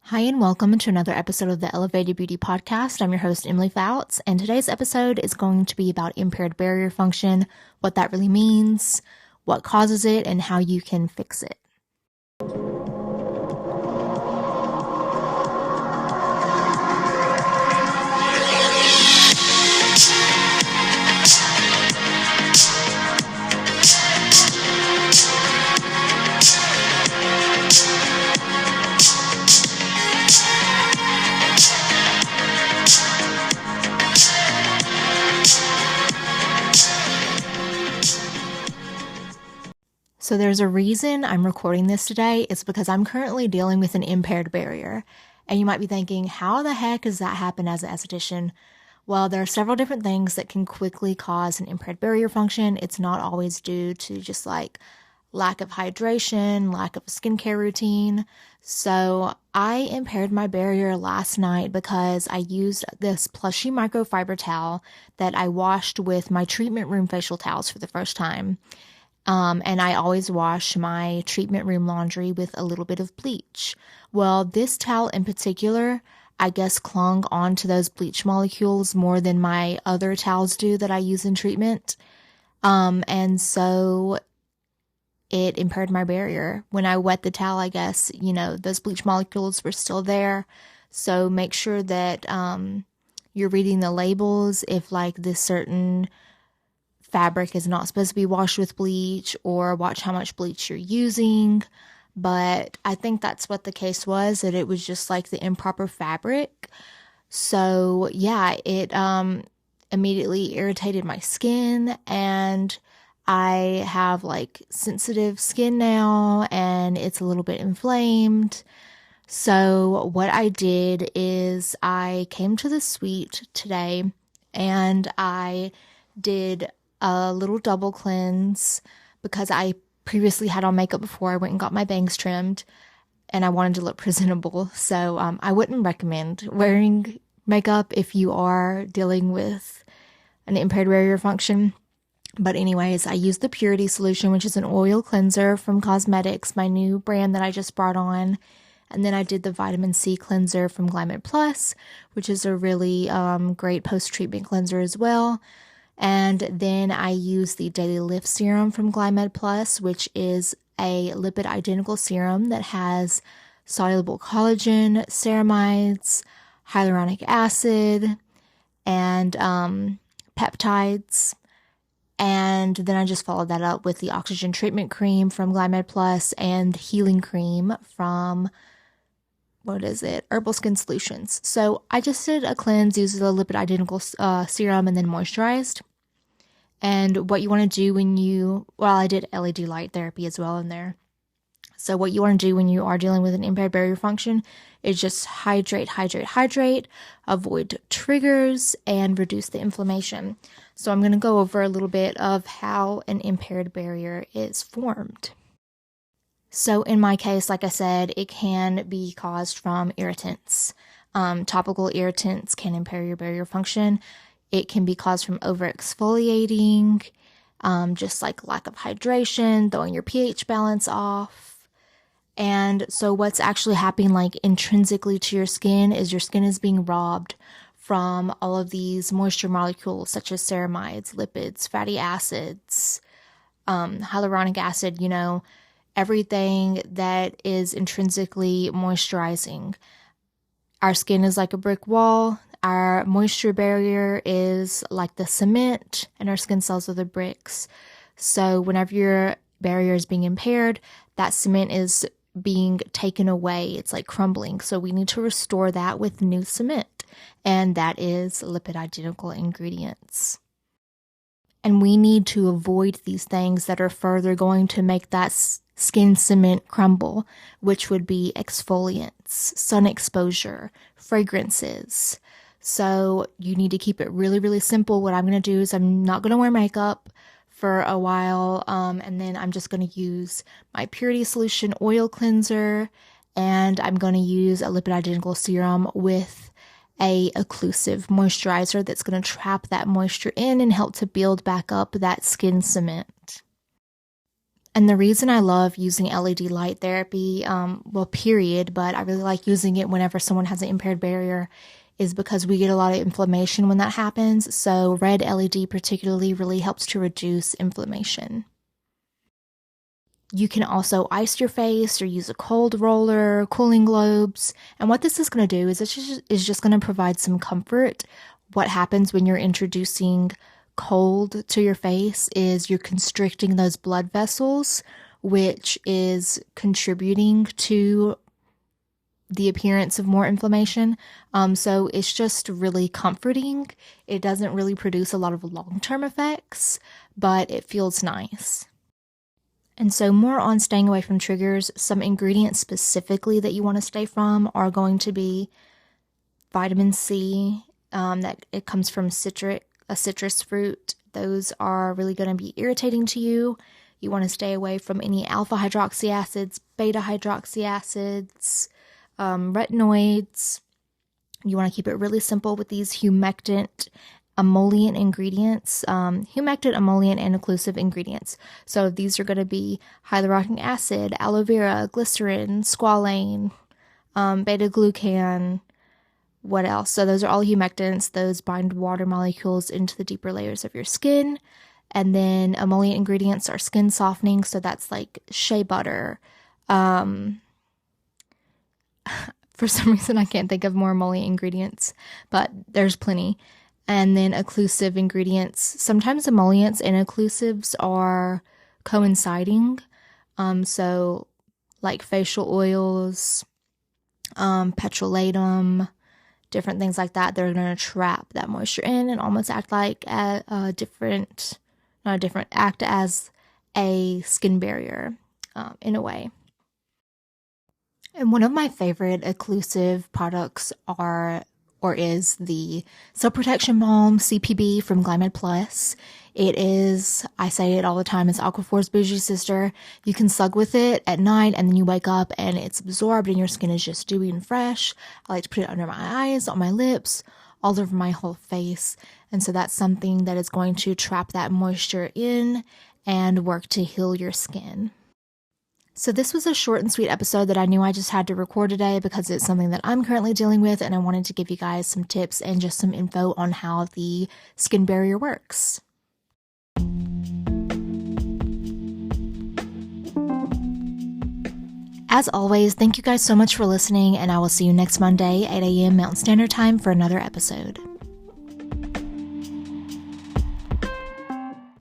Hi, and welcome to another episode of the Elevated Beauty Podcast. I'm your host, Emily Fouts, and today's episode is going to be about impaired barrier function, what that really means, what causes it, and how you can fix it. So there's a reason I'm recording this today. It's because I'm currently dealing with an impaired barrier. And you might be thinking, how the heck does that happen as an esthetician? Well, there are several different things that can quickly cause an impaired barrier function. It's not always due to just like lack of hydration, lack of a skincare routine. So I impaired my barrier last night because I used this plushy microfiber towel that I washed with my treatment room facial towels for the first time. And I always wash my treatment room laundry with a little bit of bleach. Well, this towel in particular, I guess clung onto those bleach molecules more than my other towels do that I use in treatment. And so it impaired my barrier. When I wet the towel, I guess, those bleach molecules were still there. So make sure that you're reading the labels if like this certain fabric is not supposed to be washed with bleach, or watch how much bleach you're using. But I think that's what the case was, that it was just like the improper fabric. So yeah, it immediately irritated my skin, and I have like sensitive skin now, and it's a little bit inflamed. So what I did is I came to the suite today and I did a little double cleanse because I previously had on makeup before I went and got my bangs trimmed, and I wanted to look presentable. So I wouldn't recommend wearing makeup if you are dealing with an impaired barrier function. But anyways, I used the Purity Solution, which is an oil cleanser from Cosmetics, my new brand that I just brought on. And then I did the Vitamin C cleanser from Glymed Plus, which is a really great post-treatment cleanser as well. And then I use the Daily Lift Serum from Glymed Plus, which is a lipid identical serum that has soluble collagen, ceramides, hyaluronic acid, and peptides. And then I just followed that up with the Oxygen Treatment Cream from Glymed Plus and Healing Cream from, Herbal Skin Solutions. So I just did a cleanse, used the lipid identical serum, and then moisturized. And what you want to do I did LED light therapy as well in there. So what you want to do when you are dealing with an impaired barrier function is just hydrate, avoid triggers, and reduce the inflammation. So I'm going to go over a little bit of how an impaired barrier is formed. So in my case, like I said, it can be caused from irritants. Topical irritants can impair your barrier function. It can be caused from over-exfoliating, just like lack of hydration, throwing your pH balance off. And so what's actually happening like intrinsically to your skin is being robbed from all of these moisture molecules such as ceramides, lipids, fatty acids, hyaluronic acid, everything that is intrinsically moisturizing. Our skin is like a brick wall. Our moisture barrier is like the cement, and our skin cells are the bricks. So whenever your barrier is being impaired, that cement is being taken away. It's like crumbling. So we need to restore that with new cement, and that is lipid identical ingredients. And we need to avoid these things that are further going to make that skin cement crumble, which would be exfoliants, sun exposure, fragrances. So you need to keep it really, really simple. What I'm going to do is I'm not going to wear makeup for a while, and then I'm just going to use my Purity Solution oil cleanser, and I'm going to use a lipid identical serum with a occlusive moisturizer that's going to trap that moisture in and help to build back up that skin cement. And the reason I love using LED light therapy, well, period, but I really like using it whenever someone has an impaired barrier, is because we get a lot of inflammation when that happens. So red LED particularly really helps to reduce inflammation. You can also ice your face or use a cold roller, cooling globes. And what this is going to do is it's just going to provide some comfort. What happens when you're introducing cold to your face is you're constricting those blood vessels, which is contributing to the appearance of more inflammation. So it's just really comforting. It doesn't really produce a lot of long-term effects, but it feels nice. And so more on staying away from triggers, some ingredients specifically that you want to stay from are going to be vitamin C, that it comes from a citrus fruit. Those are really going to be irritating to you. You want to stay away from any alpha hydroxy acids, beta hydroxy acids, retinoids. You want to keep it really simple with these humectant, emollient ingredients, humectant, emollient, and occlusive ingredients. So these are going to be hyaluronic acid, aloe vera, glycerin, squalane, beta-glucan. What else? So those are all humectants. Those bind water molecules into the deeper layers of your skin. And then emollient ingredients are skin softening. So that's like shea butter. For some reason, I can't think of more emollient ingredients, but there's plenty. And then occlusive ingredients. Sometimes emollients and occlusives are coinciding. So like facial oils, petrolatum, different things like that. They're going to trap that moisture in and almost act like act as a skin barrier in a way. And one of my favorite occlusive products is the Cell Protection Balm CPB from Glymed Plus. It is, I say it all the time, it's Aquaphor's bougie sister. You can slug with it at night and then you wake up and it's absorbed and your skin is just dewy and fresh. I like to put it under my eyes, on my lips, all over my whole face. And so that's something that is going to trap that moisture in and work to heal your skin. So this was a short and sweet episode that I knew I just had to record today because it's something that I'm currently dealing with, and I wanted to give you guys some tips and just some info on how the skin barrier works. As always, thank you guys so much for listening, and I will see you next Monday, 8 a.m. Mountain Standard Time for another episode.